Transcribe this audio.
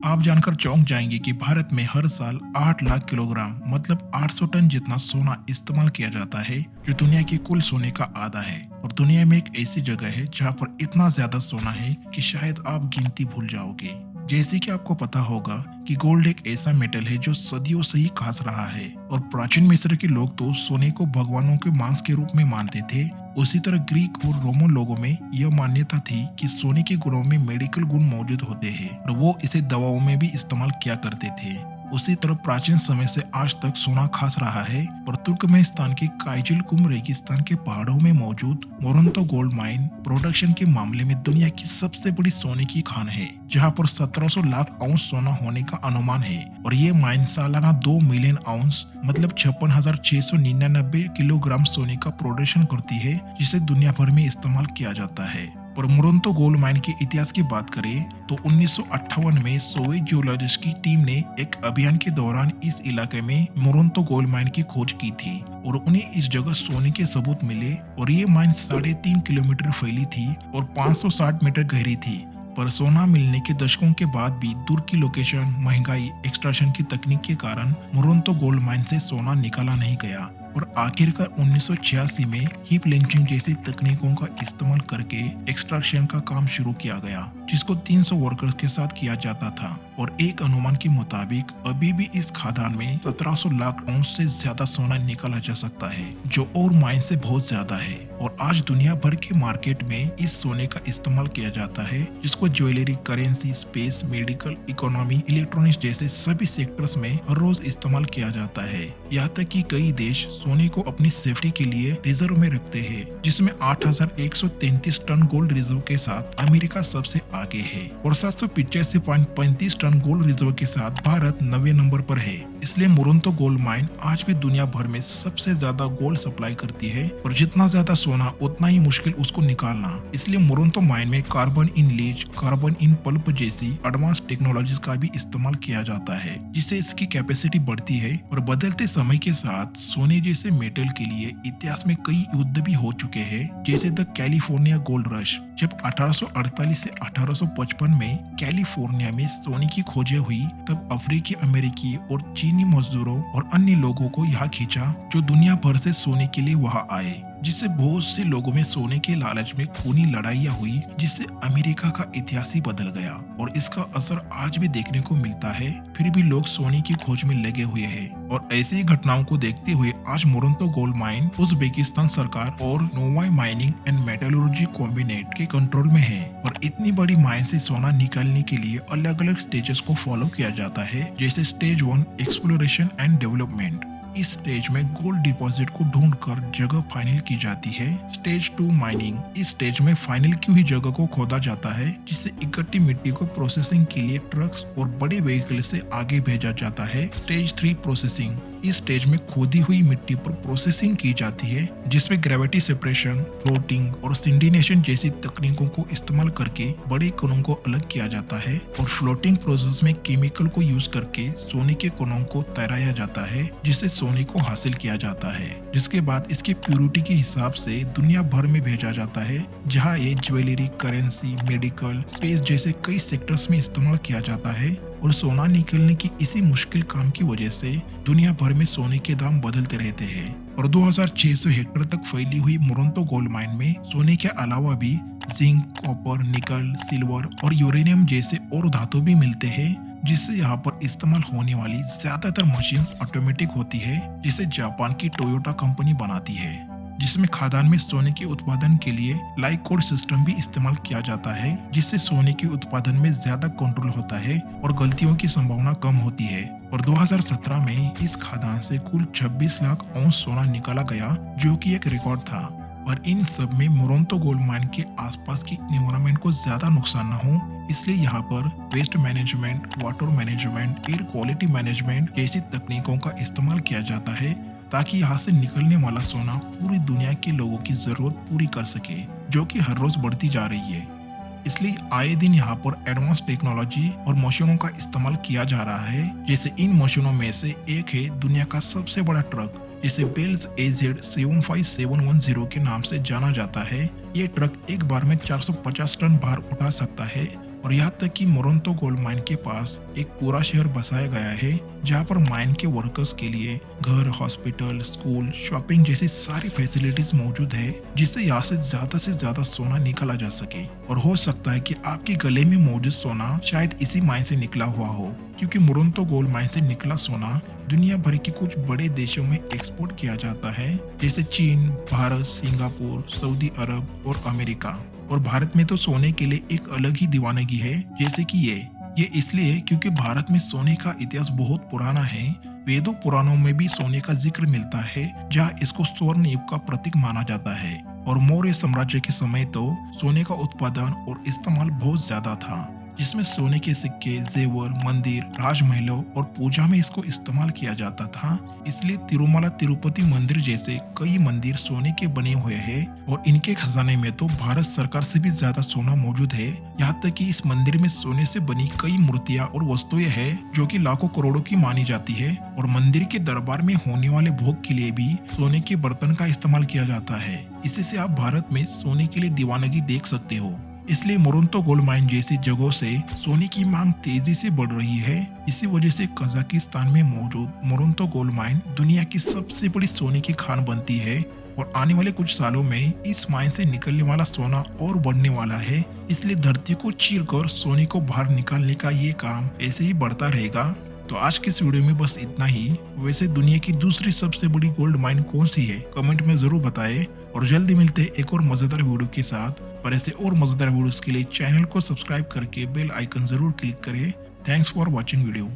आप जानकर चौंक जाएंगे कि भारत में हर साल 8 लाख किलोग्राम मतलब 800 टन जितना सोना इस्तेमाल किया जाता है, जो दुनिया के कुल सोने का आधा है। और दुनिया में एक ऐसी जगह है जहां पर इतना ज्यादा सोना है कि शायद आप गिनती भूल जाओगे। जैसे कि आपको पता होगा कि गोल्ड एक ऐसा मेटल है जो सदियों से ही खास रहा है, और प्राचीन मिस्र के लोग तो सोने को भगवानों के मांस के रूप में मानते थे। उसी तरह ग्रीक और रोमन लोगों में यह मान्यता थी कि सोने के गुणों में मेडिकल गुण मौजूद होते हैं और वो इसे दवाओं में भी इस्तेमाल किया करते थे। उसी तरह प्राचीन समय से आज तक सोना खास रहा है, और तुर्कमेनिस्तान के काइजिल कुम रेगिस्तान के पहाड़ों में मौजूद मोरंतो गोल्ड माइन प्रोडक्शन के मामले में दुनिया की सबसे बड़ी सोने की खान है, जहां पर 1700 लाख आउंस सोना होने का अनुमान है। और ये माइन सालाना 2 मिलियन आउंस मतलब 56,699 किलोग्राम सोने का प्रोडक्शन करती है, जिसे दुनिया भर में इस्तेमाल किया जाता है। पर मोरंतो गोल्ड माइन के इतिहास की बात करें तो 1958 में सोवियत जियोलॉजिस्ट की टीम ने एक अभियान के दौरान इस इलाके में मोरंतो गोल्ड माइन की खोज की थी, और उन्हें इस जगह सोने के सबूत मिले। और ये माइन 3.5 किलोमीटर फैली थी और 560 मीटर गहरी थी। पर सोना मिलने के दशकों के बाद भी दूर की लोकेशन, महंगाई, एक्सट्रैक्शन की तकनीक के कारण मोरंतो गोल्ड माइन से सोना निकाला नहीं गया। और आखिरकार 1986 में हीप लिंचिंग जैसी तकनीकों का इस्तेमाल करके एक्सट्रैक्शन का काम शुरू किया गया, जिसको 300 वर्कर्स के साथ किया जाता था। और एक अनुमान के मुताबिक अभी भी इस खदान में 1700 लाख आउंस से ज्यादा सोना निकाला जा सकता है, जो और माइन से बहुत ज्यादा है। और आज दुनिया भर के मार्केट में इस सोने का इस्तेमाल किया जाता है, जिसको jewellery, currency, space, medical, economy, electronics जैसे सभी सेक्टर्स में हर रोज इस्तेमाल किया जाता है। यहाँ तक कि कई देश सोने को अपनी सेफ्टी के लिए रिजर्व में रखते हैं, जिसमें 8,133 टन गोल्ड रिजर्व के साथ अमेरिका सबसे आगे है, और 785.35 टन गोल्ड रिजर्व के साथ भारत 9वें नंबर पर है। इसलिए मोरंतो गोल्ड माइन आज भी दुनिया भर में सबसे ज्यादा गोल्ड सप्लाई करती है, और जितना ज्यादा सोना उतना ही मुश्किल उसको निकालना। इसलिए मोरंतो माइन में carbon in leach, carbon in pulp जैसी एडवांस टेक्नोलॉजी का भी इस्तेमाल किया जाता है, जिससे इसकी कैपेसिटी बढ़ती है। और बदलते समय के साथ सोने जैसे मेटल के लिए इतिहास में कई युद्ध भी हो चुके हैं, जैसे द कैलिफोर्निया गोल्ड रश, जब 1848 से 1855 में कैलिफोर्निया में सोने की खोजें हुई, तब अफ्रीकी, अमेरिकी और चीनी मजदूरों और अन्य लोगों को यहाँ खींचा, जो दुनिया भर से सोने के लिए वहाँ आए, जिससे बहुत से लोगों में सोने के लालच में खूनी लड़ाइयाँ हुई, जिससे अमेरिका का इतिहास ही बदल गया। और इसका असर आज भी देखने को मिलता है। फिर भी लोग सोने की खोज में लगे हुए हैं। और ऐसी ही घटनाओं को देखते हुए आज मोरंतो गोल्ड माइन उज़्बेकिस्तान सरकार और नोवाई माइनिंग एंड मेटलर्जी कॉम्बिनेट के कंट्रोल में है। और इतनी बड़ी माइन से सोना निकालने के लिए अलग अलग स्टेजेस को फॉलो किया जाता है, जैसे स्टेज 1 एक्सप्लोरेशन एंड डेवलपमेंट। इस स्टेज में गोल्ड डिपॉजिट को ढूंढकर जगह फाइनल की जाती है। स्टेज 2 माइनिंग, इस स्टेज में फाइनल की हुई जगह को खोदा जाता है, जिससे इकट्ठी मिट्टी को प्रोसेसिंग के लिए ट्रक्स और बड़े व्हीकल से आगे भेजा जाता है। स्टेज 3 प्रोसेसिंग, इस स्टेज में खोदी हुई मिट्टी पर प्रोसेसिंग की जाती है, जिसमें ग्रेविटी सेपरेशन, फ्लोटिंग और सिंडिनेशन जैसी तकनीकों को इस्तेमाल करके बड़े कणों को अलग किया जाता है। और फ्लोटिंग प्रोसेस में केमिकल को यूज करके सोने के कणों को तैराया जाता है, जिससे सोने को हासिल किया जाता है, जिसके बाद इसके प्यूरिटी के हिसाब से दुनिया भर में भेजा जाता है, जहाँ ये ज्वेलरी, करेंसी, मेडिकल, स्पेस जैसे कई सेक्टर्स में इस्तेमाल किया जाता है। और सोना निकलने की इसी मुश्किल काम की वजह से दुनिया भर में सोने के दाम बदलते रहते हैं। और 2600 हेक्टेयर तक फैली हुई मोरंतो गोल्ड माइन में सोने के अलावा भी जिंक, कॉपर, निकल, सिल्वर और यूरेनियम जैसे और धातु भी मिलते हैं, जिससे यहाँ पर इस्तेमाल होने वाली ज्यादातर मशीन ऑटोमेटिक होती है, जिसे जापान की टोयोटा कंपनी बनाती है, जिसमें खदान में सोने के उत्पादन के लिए लाइक कोड सिस्टम भी इस्तेमाल किया जाता है, जिससे सोने के उत्पादन में ज्यादा कंट्रोल होता है और गलतियों की संभावना कम होती है। और 2017 में इस खदान से कुल 26 लाख औंस सोना निकाला गया, जो कि एक रिकॉर्ड था। और इन सब में मोरंतो गोल्ड माइन के आसपास की एनवायरनमेंट को ज्यादा नुकसान न हो, इसलिए यहाँ पर waste management, water management, air quality management जैसी तकनीकों का इस्तेमाल किया जाता है, ताकि यहाँ से निकलने वाला सोना पूरी दुनिया के लोगों की जरूरत पूरी कर सके, जो कि हर रोज बढ़ती जा रही है। इसलिए आए दिन यहाँ पर एडवांस टेक्नोलॉजी और मशीनों का इस्तेमाल किया जा रहा है। जैसे इन मशीनों में से एक है दुनिया का सबसे बड़ा ट्रक, जिसे बेल्स AZ75710 के नाम से जाना जाता है। ये ट्रक एक बार में 450 टन भार उठा सकता है, और यहाँ तक कि मोरंतो गोल्ड माइन के पास एक पूरा शहर बसाया गया है जहाँ पर माइन के वर्कर्स के लिए घर, हॉस्पिटल, स्कूल, शॉपिंग जैसी सारी फैसिलिटीज मौजूद है, जिससे यहाँ से ज्यादा सोना निकाला जा सके। और हो सकता है कि आपके गले में मौजूद सोना शायद इसी माइन से निकला हुआ हो, क्योंकि मोरंतो गोल्ड माइन से निकला सोना दुनिया भर के कुछ बड़े देशों में एक्सपोर्ट किया जाता है, जैसे चीन, भारत, सिंगापुर, सऊदी अरब और अमेरिका। और भारत में तो सोने के लिए एक अलग ही दीवानगी है, जैसे कि ये इसलिए क्योंकि भारत में सोने का इतिहास बहुत पुराना है। वेदों पुराणों में भी सोने का जिक्र मिलता है, जहाँ इसको स्वर्ण युग का प्रतीक माना जाता है। और मौर्य साम्राज्य के समय तो सोने का उत्पादन और इस्तेमाल बहुत ज्यादा था, जिसमें सोने के सिक्के, जेवर, मंदिर, राजमहलों और पूजा में इसको इस्तेमाल किया जाता था। इसलिए तिरुमला तिरुपति मंदिर जैसे कई मंदिर सोने के बने हुए हैं और इनके खजाने में तो भारत सरकार से भी ज्यादा सोना मौजूद है। यहाँ तक कि इस मंदिर में सोने से बनी कई मूर्तियाँ और वस्तुएं हैं जो कि लाखों करोड़ों की मानी जाती है। और मंदिर के दरबार में होने वाले भोग के लिए भी सोने के बर्तन का इस्तेमाल किया जाता है। इसी से आप भारत में सोने के लिए दीवानगी देख सकते हो। इसलिए मोरंतो गोल्ड माइन जैसी जगहों से सोने की मांग तेजी से बढ़ रही है। इसी वजह से कजाकिस्तान में मौजूद मोरंतो गोल्ड माइन दुनिया की सबसे बड़ी सोने की खान बनती है। और आने वाले कुछ सालों में इस माइन से निकलने वाला सोना और बढ़ने वाला है। इसलिए धरती को चीरकर सोने को बाहर निकालने का ये काम ऐसे ही बढ़ता रहेगा। तो आज के इस वीडियो में बस इतना ही। वैसे दुनिया की दूसरी सबसे बड़ी गोल्ड माइन कौन सी है, कमेंट में जरूर बताएं। और जल्दी मिलते हैं एक और मजेदार वीडियो के साथ। पर ऐसे और मजेदार वीडियोस के लिए चैनल को सब्सक्राइब करके बेल आइकन जरूर क्लिक करें। Thanks for watching video.